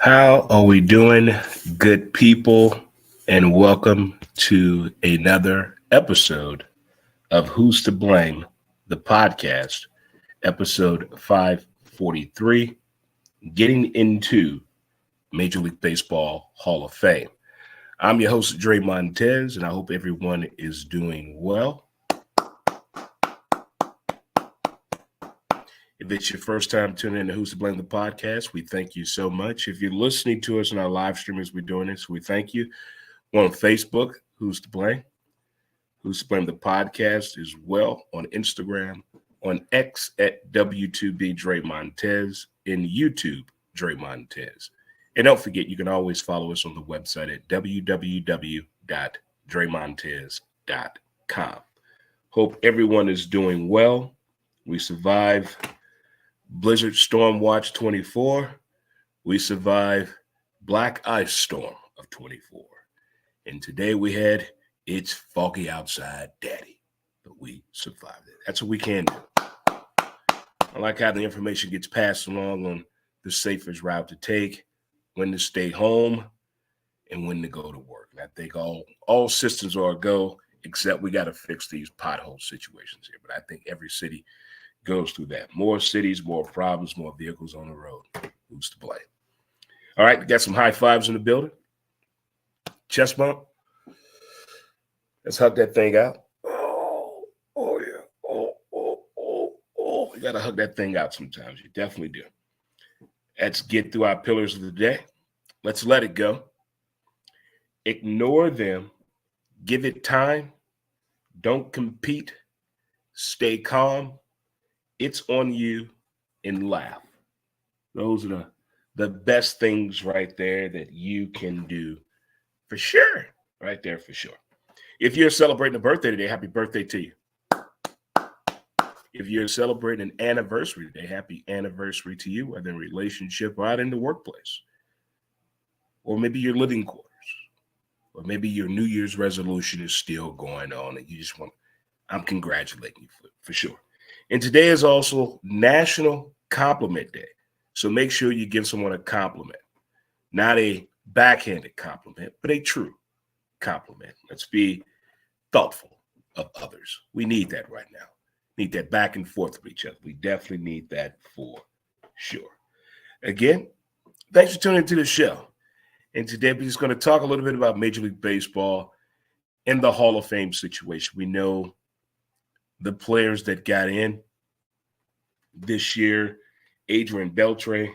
How are we doing, good people? And welcome to another episode of Who's to Blame, the podcast, episode 543, getting into Major League Baseball Hall of Fame. I'm your host, Dre Montez, and I hope everyone is doing well. If it's your first time tuning in to Who's to Blame the podcast, we thank you so much. If you're listening to us in our live stream as we're doing this, we thank you. We're on Facebook, Who's to Blame? Who's to Blame the podcast as well, on Instagram, on X at W2B Dre Montez, in YouTube, Dre Montez. And don't forget, you can always follow us on the website at www.dremontez.com. Hope everyone is doing well. We survived Blizzard Storm Watch 24. We survived Black Ice Storm of 24. And today we had It's Foggy Outside Daddy, but we survived it. That's what we can do. I like how the information gets passed along on the safest route to take, when to stay home, and when to go to work. And I think all systems are a go, except we got to fix these pothole situations here. But I think every city goes through that. More cities, more problems, more vehicles on the road. Who's to blame? All right, we got some high fives in the building. Chest bump. Let's hug that thing out. Oh yeah. Oh. You got to hug that thing out sometimes. You definitely do. Let's get through our pillars of the day. Let's let it go. Ignore them. Give it time. Don't compete. Stay calm. It's on you, and laugh. Those are the best things right there that you can do for sure. Right there for sure. If you're celebrating a birthday today, happy birthday to you. If you're celebrating an anniversary today, happy anniversary to you, whether in a relationship or out in the workplace. Or maybe your living quarters. Or maybe your New Year's resolution is still going on and you just I'm congratulating you for sure. And today is also National Compliment Day. So make sure you give someone a compliment. Not a backhanded compliment, but a true compliment. Let's be thoughtful of others. We need that right now. Need that back and forth with each other. We definitely need that for sure. Again, thanks for tuning into the show. And today we're just going to talk a little bit about Major League Baseball and the Hall of Fame situation. We know the players that got in this year: Adrian Beltre,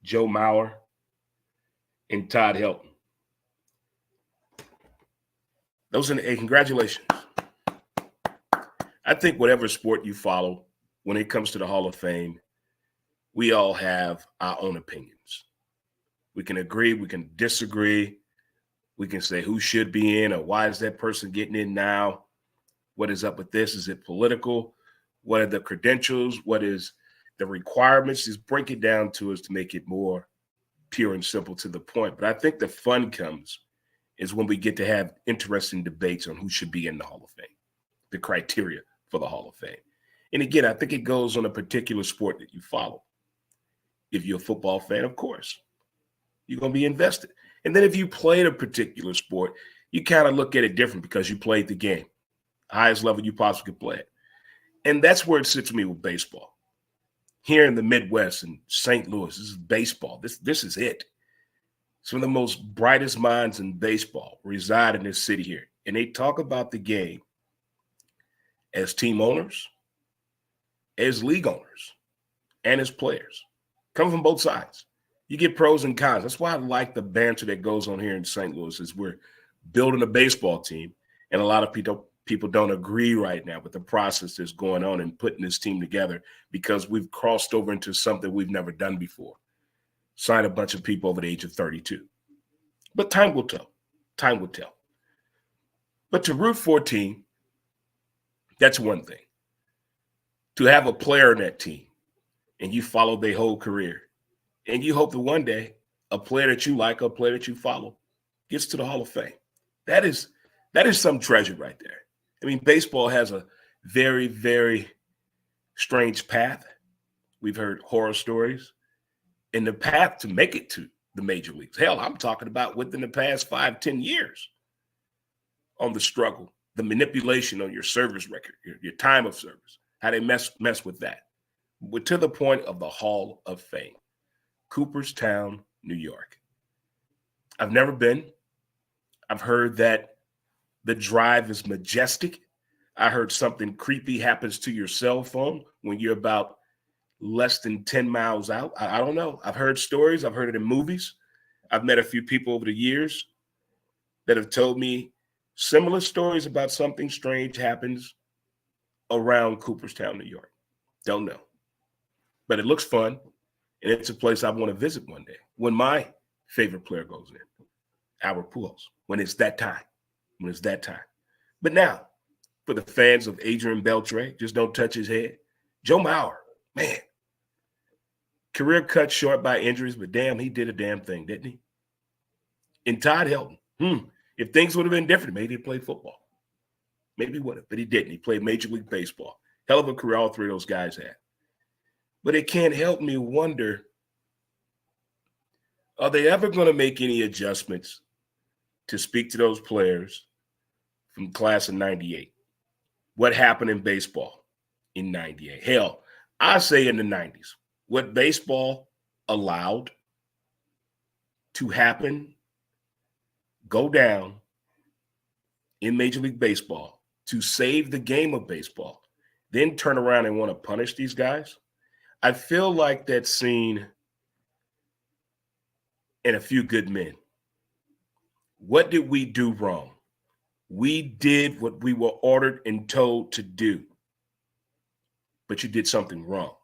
Joe Mauer, and Todd Helton. Those are congratulations. I think whatever sport you follow, when it comes to the Hall of Fame, we all have our own opinions. We can agree, we can disagree. We can say who should be in or why is that person getting in now? What is up with this? Is it political? What are the credentials? What is the requirements? Just break it down to us to make it more pure and simple to the point. But I think the fun comes is when we get to have interesting debates on who should be in the Hall of Fame, the criteria for the Hall of Fame. And again, I think it goes on a particular sport that you follow. If you're a football fan, of course, you're going to be invested. And then if you played a particular sport, you kind of look at it different because you played the game, highest level you possibly could play it. And that's where it sits with me with baseball. Here in the Midwest in St. Louis, this is baseball. This is it. Some of the most brightest minds in baseball reside in this city here. And they talk about the game as team owners, as league owners, and as players. Come from both sides. You get pros and cons. That's why I like the banter that goes on here in St. Louis, is we're building a baseball team, and a lot of people don't agree right now with the process that's going on in putting this team together, because we've crossed over into something we've never done before. Sign a bunch of people over the age of 32. But time will tell. Time will tell. But to root for a team, that's one thing. To have a player in that team and you follow their whole career, and you hope that one day a player that you like, a player that you follow, gets to the Hall of Fame. That is some treasure right there. I mean, baseball has a very, very strange path. We've heard horror stories. in the path to make it to the major leagues. Hell, I'm talking about within the past 5-10 years on the struggle, the manipulation on your service record, your time of service, how they mess with that. We're to the point of the Hall of Fame, Cooperstown, New York. I've never been. I've heard that the drive is majestic. I heard something creepy happens to your cell phone when you're about less than 10 miles out. I don't know. I've heard stories. I've heard it in movies. I've met a few people over the years that have told me similar stories about something strange happens around Cooperstown, New York. Don't know. But it looks fun, and it's a place I want to visit one day when my favorite player goes in, Albert Pujols, when it's that time. When it's that time. But now, for the fans of Adrian Beltre, just don't touch his head. Joe Mauer, man, career cut short by injuries, but damn, he did a damn thing, didn't he? And Todd Helton, if things would have been different, maybe he'd play football. Maybe he would have, but he didn't. He played Major League Baseball. Hell of a career all three of those guys had. But it can't help me wonder, are they ever going to make any adjustments to speak to those players from class of 98? What happened in baseball in 98? Hell, I say in the 90s, what baseball allowed to happen, go down in Major League Baseball to save the game of baseball, then turn around and want to punish these guys. I feel like that scene in A Few Good Men. What did we do wrong? We did what we were ordered and told to do, but you did something wrong.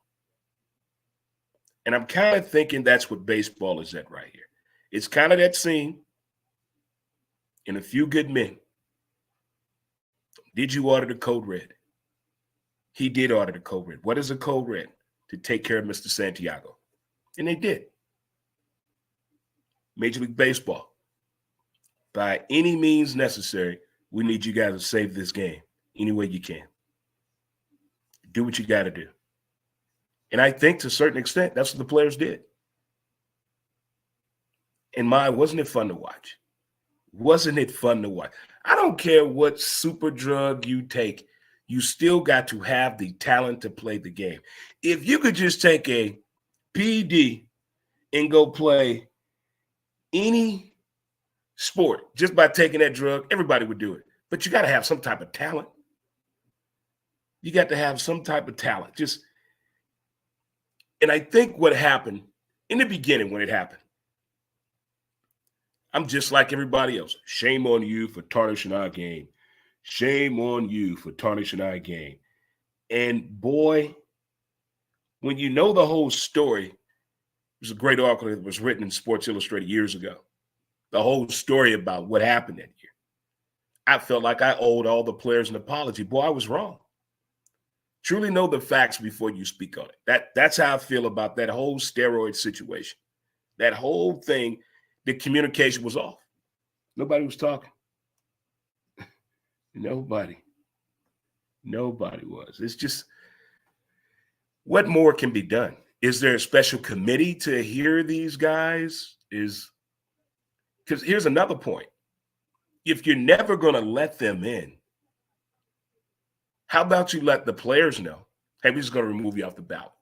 And I'm kind of thinking that's what baseball is at right here. It's kind of that scene in A Few Good Men. Did you order the code red? He did order the code red. What is a code red? To take care of Mr. Santiago. And they did. Major League Baseball. By any means necessary, we need you guys to save this game any way you can. Do what you got to do. And I think to a certain extent, that's what the players did. And wasn't it fun to watch? Wasn't it fun to watch? I don't care what super drug you take. You still got to have the talent to play the game. If you could just take a PED and go play any sport just by taking that drug, everybody would do it. But you got to have some type of talent. You got to have some type of talent. And I think what happened in the beginning when it happened, I'm just like everybody else. Shame on you for tarnishing our game. Shame on you for tarnishing our game. And boy, when you know the whole story, there's a great article that was written in Sports Illustrated years ago. The whole story about what happened that year. I felt like I owed all the players an apology. Boy, I was wrong. Truly know the facts before you speak on it. That's how I feel about that whole steroid situation. That whole thing, the communication was off. Nobody was talking. Nobody was. It's just, what more can be done? Is there a special committee to hear these guys? Because here's another point. If you're never going to let them in, how about you let the players know, hey, we're just going to remove you off the ballot?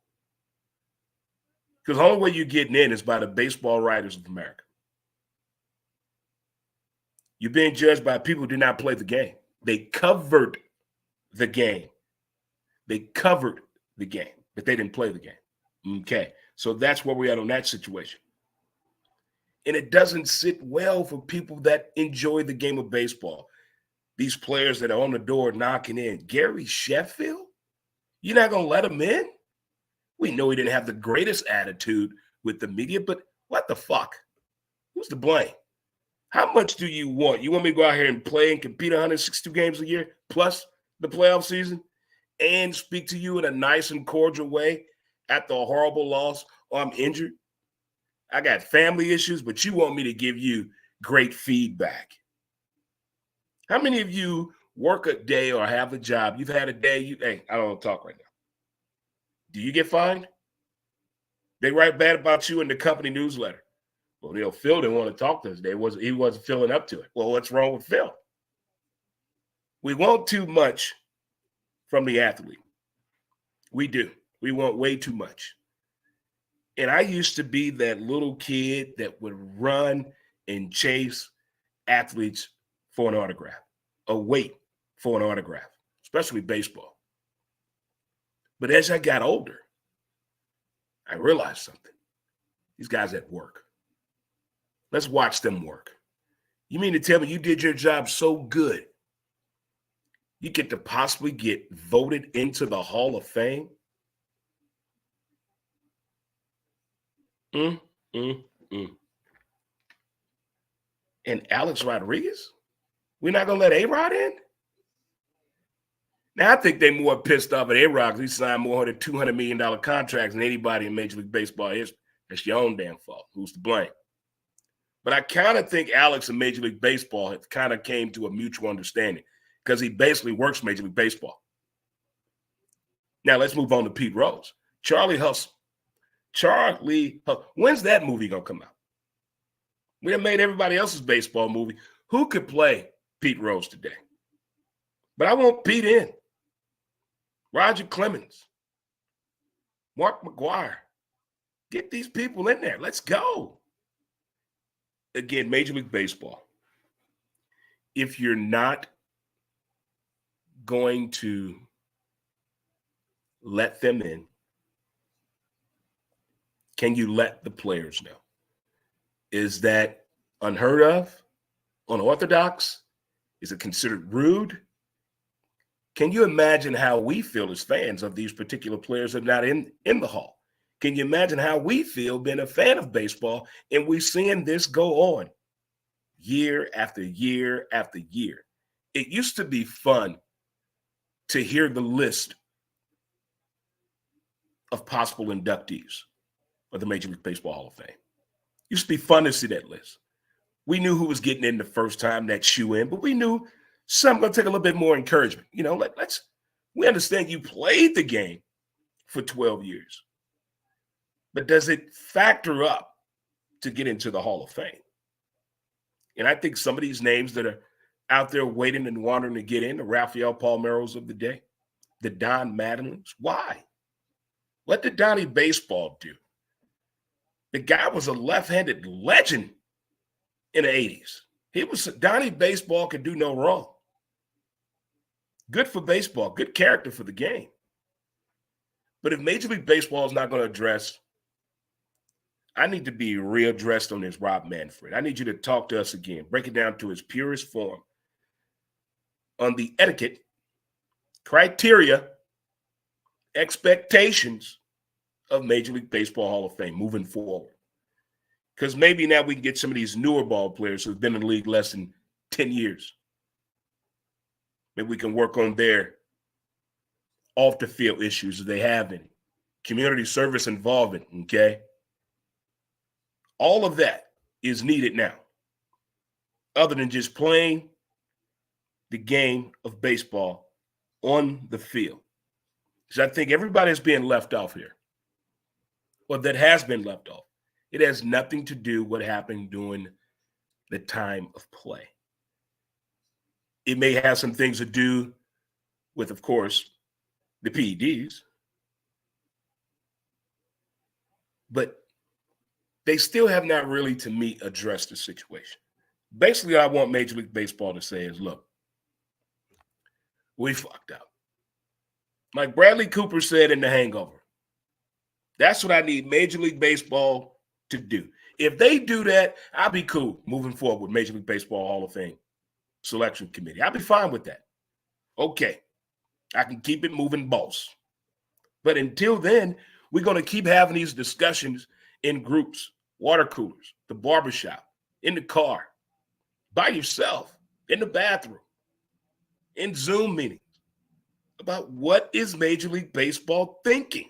Because the only way you're getting in is by the Baseball Writers of America. You're being judged by people who did not play the game. They covered the game. They covered the game, but they didn't play the game. Okay, so that's where we're at on that situation. And it doesn't sit well for people that enjoy the game of baseball. These players that are on the door knocking in. Gary Sheffield? You're not going to let him in? We know he didn't have the greatest attitude with the media, but what the fuck? Who's to blame? How much do you want? You want me to go out here and play and compete 162 games a year plus the playoff season and speak to you in a nice and cordial way after a horrible loss or I'm injured? I got family issues, but you want me to give you great feedback. How many of you work a day or have a job? You've had a day, hey, I don't want to talk right now. Do you get fined? They write bad about you in the company newsletter. Well, Phil didn't want to talk to us. He wasn't filling up to it. Well, what's wrong with Phil? We want too much from the athlete. We do. We want way too much. And I used to be that little kid that would run and chase athletes for an autograph, or wait for an autograph, especially baseball. But as I got older, I realized something. These guys at work. Let's watch them work. You mean to tell me you did your job so good, you get to possibly get voted into the Hall of Fame? And Alex Rodriguez? We're not going to let A-Rod in? Now, I think they're more pissed off at A-Rod because he signed more than $200 million contracts than anybody in Major League Baseball history. That's your own damn fault. Who's to blame? But I kind of think Alex and Major League Baseball have kind of came to a mutual understanding because he basically works Major League Baseball. Now, let's move on to Pete Rose. Charlie Hustle. When's that movie going to come out? We have made everybody else's baseball movie. Who could play Pete Rose today? But I want Pete in. Roger Clemens. Mark McGwire. Get these people in there. Let's go. Again, Major League Baseball. If you're not going to let them in, can you let the players know? Is that unheard of? Unorthodox? Is it considered rude? Can you imagine how we feel as fans of these particular players that are not in the Hall? Can you imagine how we feel being a fan of baseball and we seeing this go on year after year after year? It used to be fun to hear the list of possible inductees of the Major League Baseball Hall of Fame. Used to be fun to see that list. We knew who was getting in the first time, that shoe in, but we knew some going to take a little bit more encouragement. You know, we understand you played the game for 12 years, but does it factor up to get into the Hall of Fame? And I think some of these names that are out there waiting and wanting to get in, the Rafael Palmeiros of the day, the Don Mattingly's, why? What did Donnie Baseball do? The guy was a left-handed legend in the 80s. Donnie Baseball could do no wrong. Good for baseball, good character for the game. But if Major League Baseball is not going to address, I need to be readdressed on this Rob Manfred. I need you to talk to us again, break it down to its purest form on the etiquette, criteria, expectations of Major League Baseball Hall of Fame moving forward. Because maybe now we can get some of these newer ball players who've been in the league less than 10 years. Maybe we can work on their off-the-field issues if they have any. Community service involvement, okay? All of that is needed now, other than just playing the game of baseball on the field. Because I think everybody is being left off here, or that has been left off. It has nothing to do with what happened during the time of play. It may have some things to do with, of course, the PEDs, but they still have not really, to me, addressed the situation. Basically, I want Major League Baseball to say is, look, we fucked up. Like Bradley Cooper said in The Hangover, that's what I need Major League Baseball to do. If they do that, I'll be cool moving forward with Major League Baseball Hall of Fame selection committee. I'll be fine with that. Okay. I can keep it moving, boss. But until then, we're going to keep having these discussions in groups, water coolers, the barbershop, in the car, by yourself, in the bathroom, in Zoom meetings about what is Major League Baseball thinking.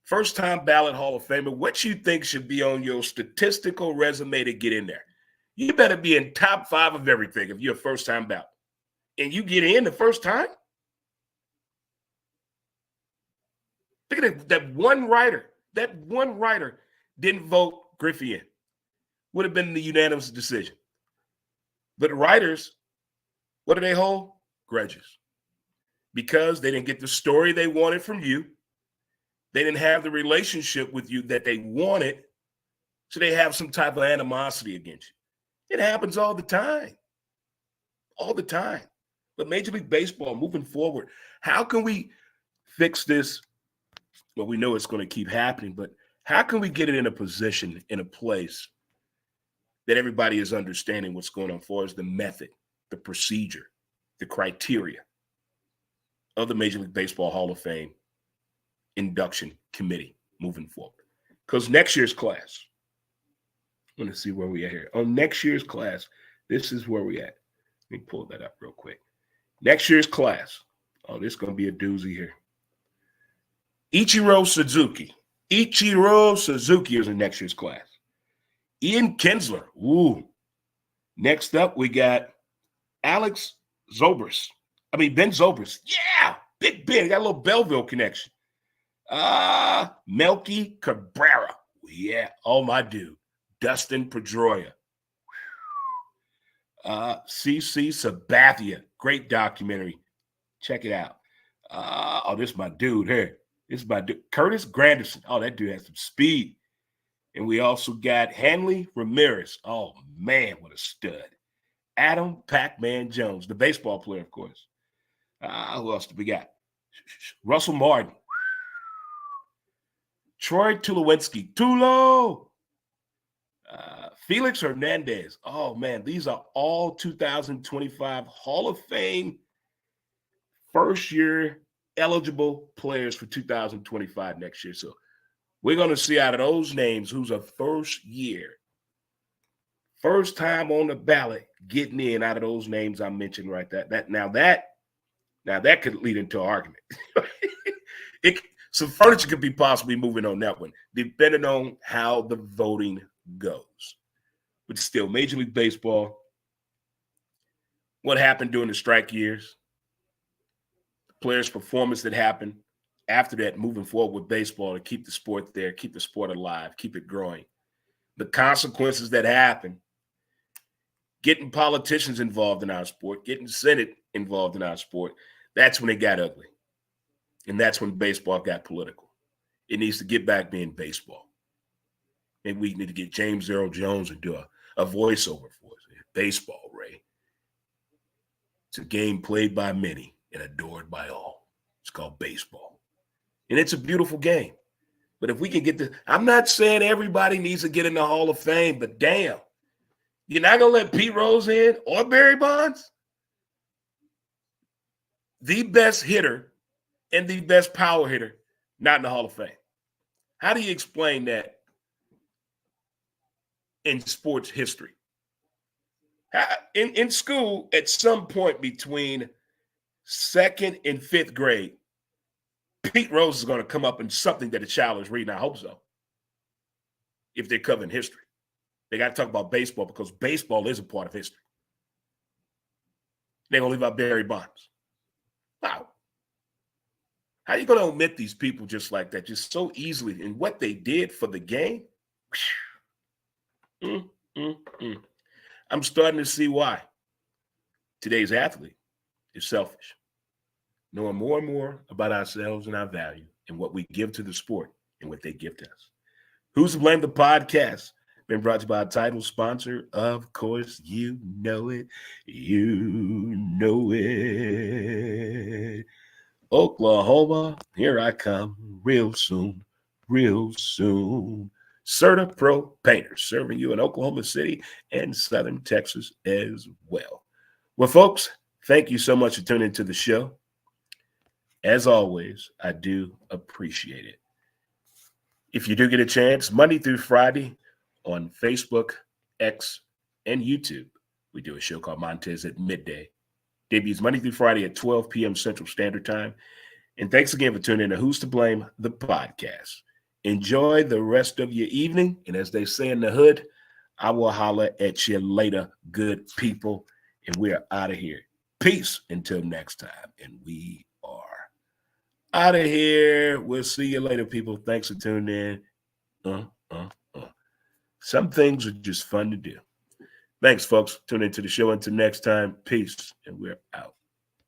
First-time ballot Hall of Famer, what you think should be on your statistical resume to get in there. You better be in top 5 of everything if you're a first-time ballot. And you get in the first time? Look at that one writer that one writer didn't vote Griffey in. Would have been the unanimous decision. But writers, what do they hold? Grudges. Because they didn't get the story they wanted from you. They didn't have the relationship with you that they wanted. So they have some type of animosity against you. It happens all the time. All the time. But Major League Baseball, moving forward, how can we fix this? Well, we know it's going to keep happening, but how can we get it in a position, in a place that everybody is understanding what's going on for us, the method, the procedure, the criteria of the Major League Baseball Hall of Fame induction committee moving forward? Because next year's class, I want to see where we are here. On next year's class, this is where we at. Let me pull that up real quick. Next year's class. Oh, this is going to be a doozy here. Ichiro Suzuki. Ichiro Suzuki is in next year's class. Ian Kinsler. Ooh. Next up, we got Alex Zobrist. Ben Zobrist. Yeah. Big Ben. Got a little Belleville connection. Melky Cabrera. Yeah. Oh, my dude. Dustin Pedroia. CC Sabathia. Great documentary. Check it out. This is my dude here. This is my dude. Curtis Granderson. Oh, that dude has some speed. And we also got Hanley Ramirez. Oh, man, what a stud. Adam Pac-Man Jones, the baseball player, of course. Who else do we got? Russell Martin. Troy Tulowitzki. Tulo. Felix Hernandez. Oh, man, these are all 2025 Hall of Fame first-year eligible players for 2025 next year. So we're going to see out of those names who's a first time on the ballot getting in out of those names I mentioned right there. That could lead into an argument. Some furniture could be possibly moving on that one, depending on how the voting goes. But still, Major League Baseball, what happened during the strike years, the players' performance that happened after that, moving forward with baseball to keep the sport there, keep the sport alive, keep it growing. The consequences that happen, getting politicians involved in our sport, getting Senate involved in our sport, that's when it got ugly. And that's when baseball got political. It needs to get back being baseball. Maybe we need to get James Earl Jones and do a voiceover for us. Baseball, Ray. It's a game played by many and adored by all. It's called baseball. And it's a beautiful game. But if we can get I'm not saying everybody needs to get in the Hall of Fame, but damn, you're not going to let Pete Rose in or Barry Bonds? The best hitter and the best power hitter, not in the Hall of Fame. How do you explain that in sports history? In school, at some point between second and fifth grade, Pete Rose is going to come up in something that a child is reading. I hope so. If they're covering history, they got to talk about baseball because baseball is a part of history. They're going to leave out Barry Bonds. Wow. How are you going to omit these people just like that, just so easily? And what they did for the game? I'm starting to see why today's athlete is selfish. Knowing more and more about ourselves and our value and what we give to the sport and what they give to us. Who's to Blame? The podcast been brought to you by a title sponsor. Of course, you know it. You know it. Oklahoma, here I come real soon, real soon. CertaPro Painters, serving you in Oklahoma City and Southern Texas as well. Well, folks, thank you so much for tuning into the show. As always, I do appreciate it. If you do get a chance, Monday through Friday on Facebook, X, and YouTube, we do a show called Montez at Midday. Debuts Monday through Friday at 12 p.m. Central Standard Time. And thanks again for tuning in to Who's to Blame? The podcast. Enjoy the rest of your evening. And as they say in the hood, I will holler at you later, good people. And we are out of here. Peace until next time. And we are Out of here. We'll see you later, people. Thanks for tuning in. Some things are just fun to do. Thanks, folks. Tune into the show. Until next time, peace, and we're out.